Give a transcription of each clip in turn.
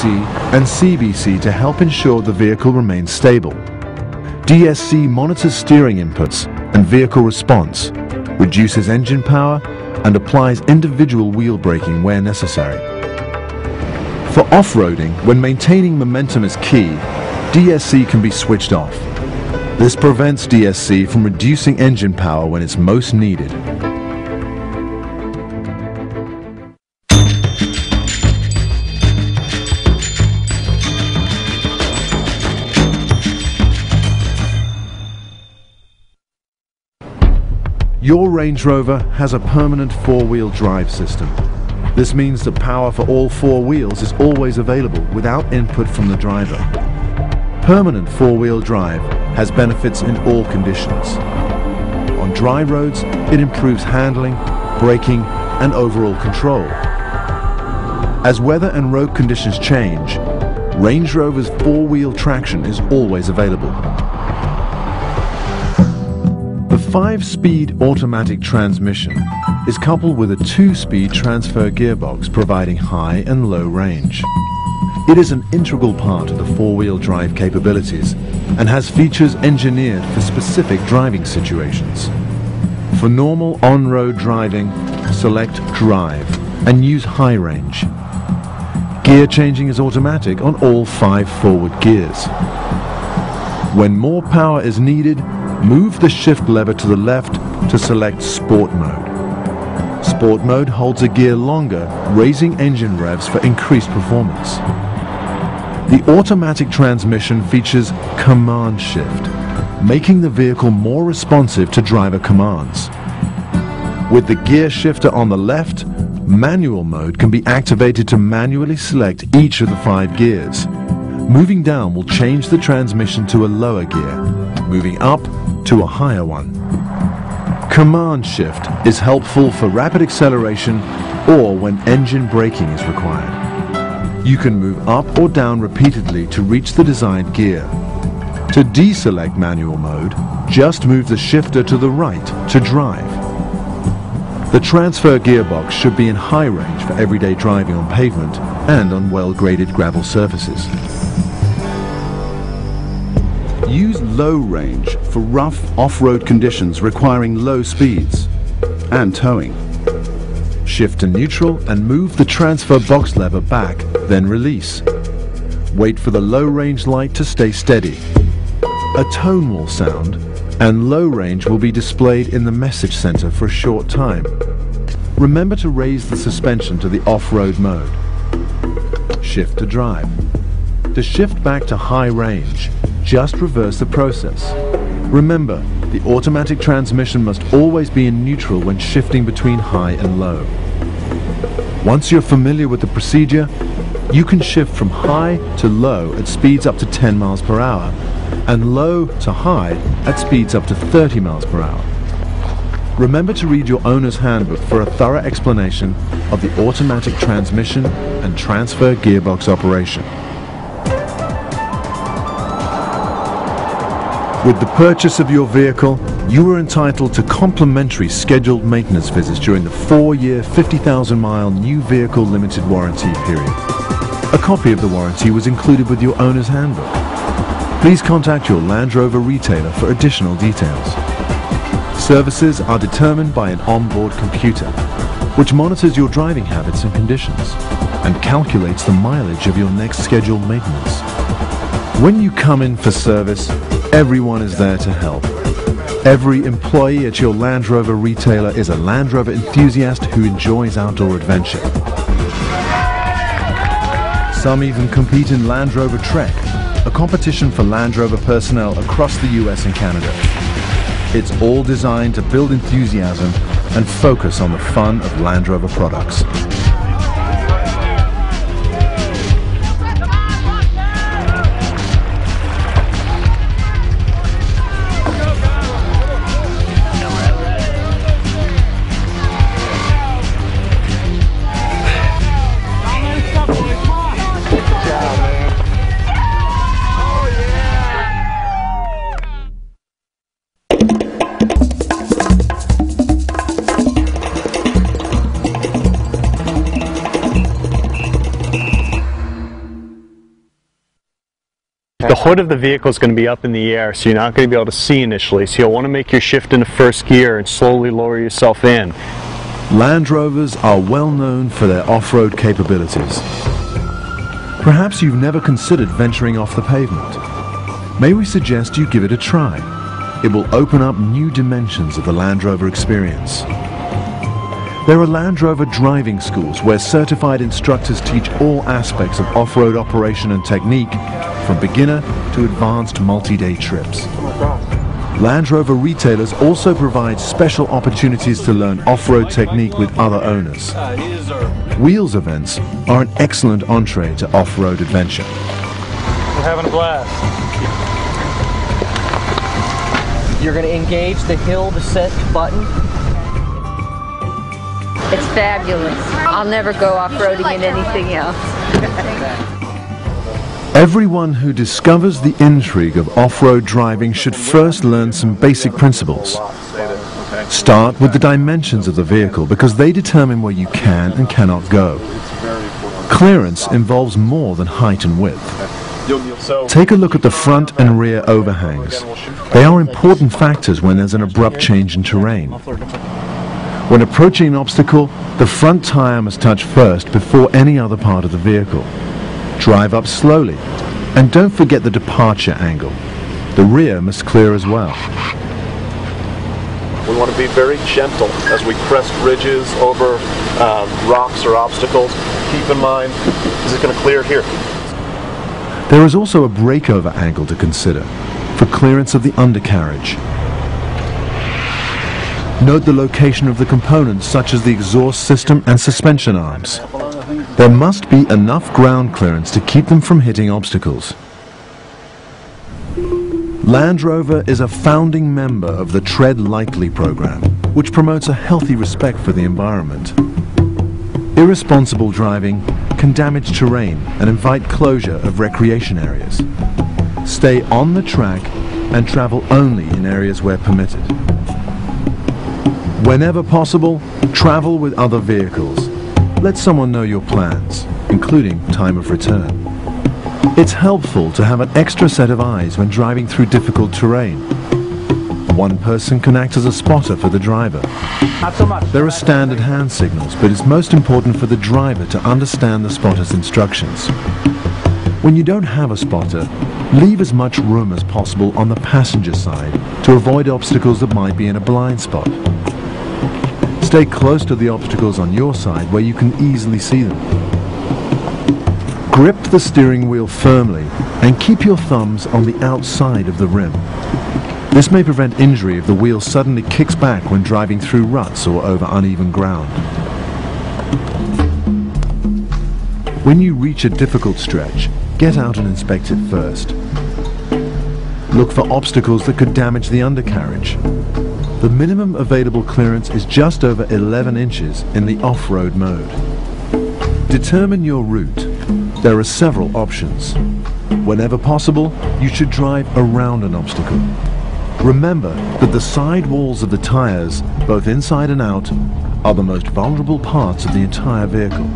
and CBC to help ensure the vehicle remains stable. DSC monitors steering inputs and vehicle response, reduces engine power, and applies individual wheel braking where necessary. For off-roading, when maintaining momentum is key, DSC can be switched off. This prevents DSC from reducing engine power when it's most needed. Your Range Rover has a permanent four-wheel drive system. This means that power for all four wheels is always available without input from the driver. Permanent four-wheel drive has benefits in all conditions. On dry roads, it improves handling, braking, and overall control. As weather and road conditions change, Range Rover's four-wheel traction is always available. The 5-speed automatic transmission is coupled with a 2-speed transfer gearbox providing high and low range. It is an integral part of the four-wheel drive capabilities and has features engineered for specific driving situations. For normal on-road driving, select Drive and use high range. Gear changing is automatic on all 5 forward gears. When more power is needed, move the shift lever to the left to select Sport Mode. Sport Mode holds a gear longer, raising engine revs for increased performance. The automatic transmission features Command Shift, making the vehicle more responsive to driver commands. With the gear shifter on the left, Manual Mode can be activated to manually select each of the 5 gears. Moving down will change the transmission to a lower gear, moving up to a higher one. Command Shift is helpful for rapid acceleration or when engine braking is required. You can move up or down repeatedly to reach the desired gear. To deselect Manual Mode, just move the shifter to the right to drive. The transfer gearbox should be in high range for everyday driving on pavement and on well-graded gravel surfaces. Use low range for rough off-road conditions requiring low speeds and towing. Shift to neutral and move the transfer box lever back, then release. Wait for the low range light to stay steady. A tone will sound and low range will be displayed in the message center for a short time. Remember to raise the suspension to the off-road mode. Shift to drive. To shift back to high range, just reverse the process. Remember, the automatic transmission must always be in neutral when shifting between high and low. Once you're familiar with the procedure, you can shift from high to low at speeds up to 10 miles per hour and low to high at speeds up to 30 miles per hour. Remember to read your owner's handbook for a thorough explanation of the automatic transmission and transfer gearbox operation. With the purchase of your vehicle, you are entitled to complimentary scheduled maintenance visits during the 4-year, 50,000-mile new vehicle limited warranty period. A copy of the warranty was included with your owner's handbook. Please contact your Land Rover retailer for additional details. Services are determined by an onboard computer, which monitors your driving habits and conditions, and calculates the mileage of your next scheduled maintenance. When you come in for service, everyone is there to help. Every employee at your Land Rover retailer is a Land Rover enthusiast who enjoys outdoor adventure. Some even compete in Land Rover Trek, a competition for Land Rover personnel across the US and Canada. It's all designed to build enthusiasm and focus on the fun of Land Rover products. The hood of the vehicle is going to be up in the air, so you're not going to be able to see initially, so you'll want to make your shift into first gear and slowly lower yourself in. Land Rovers are well known for their off-road capabilities. Perhaps you've never considered venturing off the pavement. May we suggest you give it a try? It will open up new dimensions of the Land Rover experience. There are Land Rover driving schools where certified instructors teach all aspects of off-road operation and technique, from beginner to advanced multi-day trips. Land Rover retailers also provide special opportunities to learn off-road technique with other owners. Wheels events are an excellent entree to off-road adventure. We're having a blast. You're going to engage the hill descent button. It's fabulous. I'll never go off-roading in anything else. Everyone who discovers the intrigue of off-road driving should first learn some basic principles. Start with the dimensions of the vehicle because they determine where you can and cannot go. Clearance involves more than height and width. Take a look at the front and rear overhangs. They are important factors when there's an abrupt change in terrain. When approaching an obstacle, the front tire must touch first before any other part of the vehicle. Drive up slowly, and don't forget the departure angle. The rear must clear as well. We want to be very gentle as we crest ridges over rocks or obstacles. Keep in mind, is it going to clear here? There is also a breakover angle to consider for clearance of the undercarriage. Note the location of the components such as the exhaust system and suspension arms. There must be enough ground clearance to keep them from hitting obstacles. Land Rover is a founding member of the Tread Lightly program, which promotes a healthy respect for the environment. Irresponsible driving can damage terrain and invite closure of recreation areas. Stay on the track and travel only in areas where permitted. Whenever possible, travel with other vehicles. Let someone know your plans, including time of return. It's helpful to have an extra set of eyes when driving through difficult terrain. One person can act as a spotter for the driver. Not so much. There are standard hand signals, but it's most important for the driver to understand the spotter's instructions. When you don't have a spotter, leave as much room as possible on the passenger side to avoid obstacles that might be in a blind spot. Stay close to the obstacles on your side where you can easily see them. Grip the steering wheel firmly and keep your thumbs on the outside of the rim. This may prevent injury if the wheel suddenly kicks back when driving through ruts or over uneven ground. When you reach a difficult stretch, get out and inspect it first. Look for obstacles that could damage the undercarriage. The minimum available clearance is just over 11 inches in the off-road mode. Determine your route. There are several options. Whenever possible, you should drive around an obstacle. Remember that the side walls of the tires, both inside and out, are the most vulnerable parts of the entire vehicle.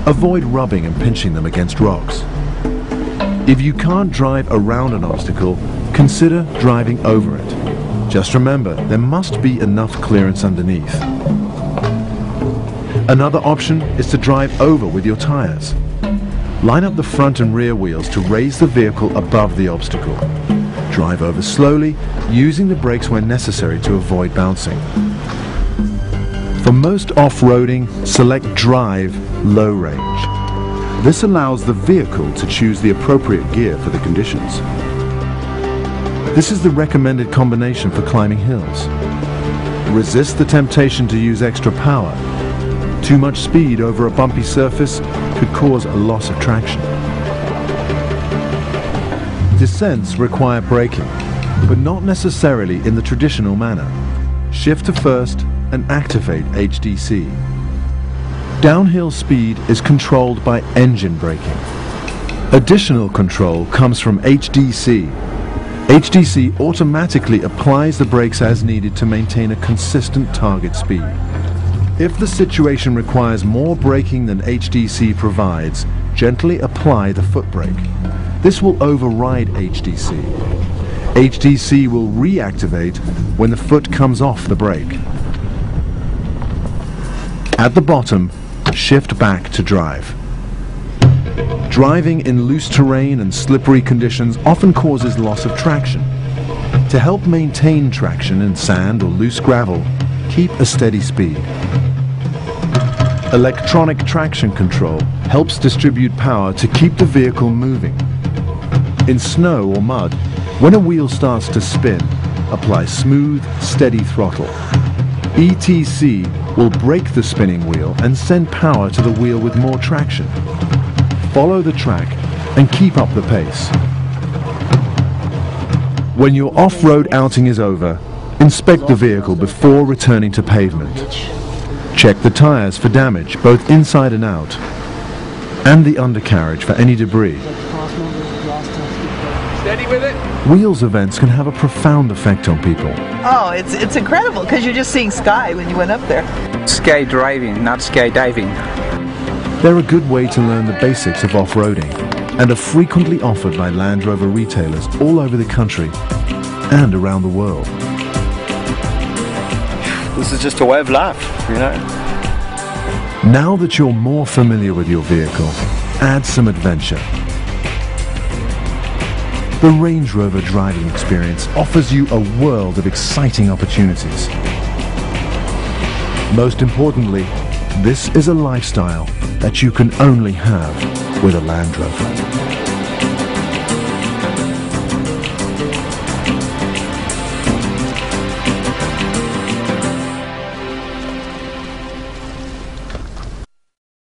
Avoid rubbing and pinching them against rocks. If you can't drive around an obstacle, consider driving over it. Just remember, there must be enough clearance underneath. Another option is to drive over with your tires. Line up the front and rear wheels to raise the vehicle above the obstacle. Drive over slowly, using the brakes when necessary to avoid bouncing. For most off-roading, select Drive Low Range. This allows the vehicle to choose the appropriate gear for the conditions. This is the recommended combination for climbing hills. Resist the temptation to use extra power. Too much speed over a bumpy surface could cause a loss of traction. Descents require braking, but not necessarily in the traditional manner. Shift to first and activate HDC. Downhill speed is controlled by engine braking. Additional control comes from HDC. HDC automatically applies the brakes as needed to maintain a consistent target speed. If the situation requires more braking than HDC provides, gently apply the foot brake. This will override HDC. HDC will reactivate when the foot comes off the brake. At the bottom, shift back to drive. Driving in loose terrain and slippery conditions often causes loss of traction. To help maintain traction in sand or loose gravel, keep a steady speed. Electronic traction control helps distribute power to keep the vehicle moving. In snow or mud, when a wheel starts to spin, apply smooth, steady throttle. ETC will brake the spinning wheel and send power to the wheel with more traction. Follow the track and keep up the pace. When your off-road outing is over, inspect the vehicle before returning to pavement. Check the tires for damage, both inside and out, and the undercarriage for any debris. Steady with it. Wheels events can have a profound effect on people. Oh, it's incredible because you're just seeing sky when you went up there. Sky driving, not sky diving. They're a good way to learn the basics of off-roading and are frequently offered by Land Rover retailers all over the country and around the world. This is just a way of life, you know. Now that you're more familiar with your vehicle, add some adventure. The Range Rover driving experience offers you a world of exciting opportunities. Most importantly, this is a lifestyle that you can only have with a Land Rover.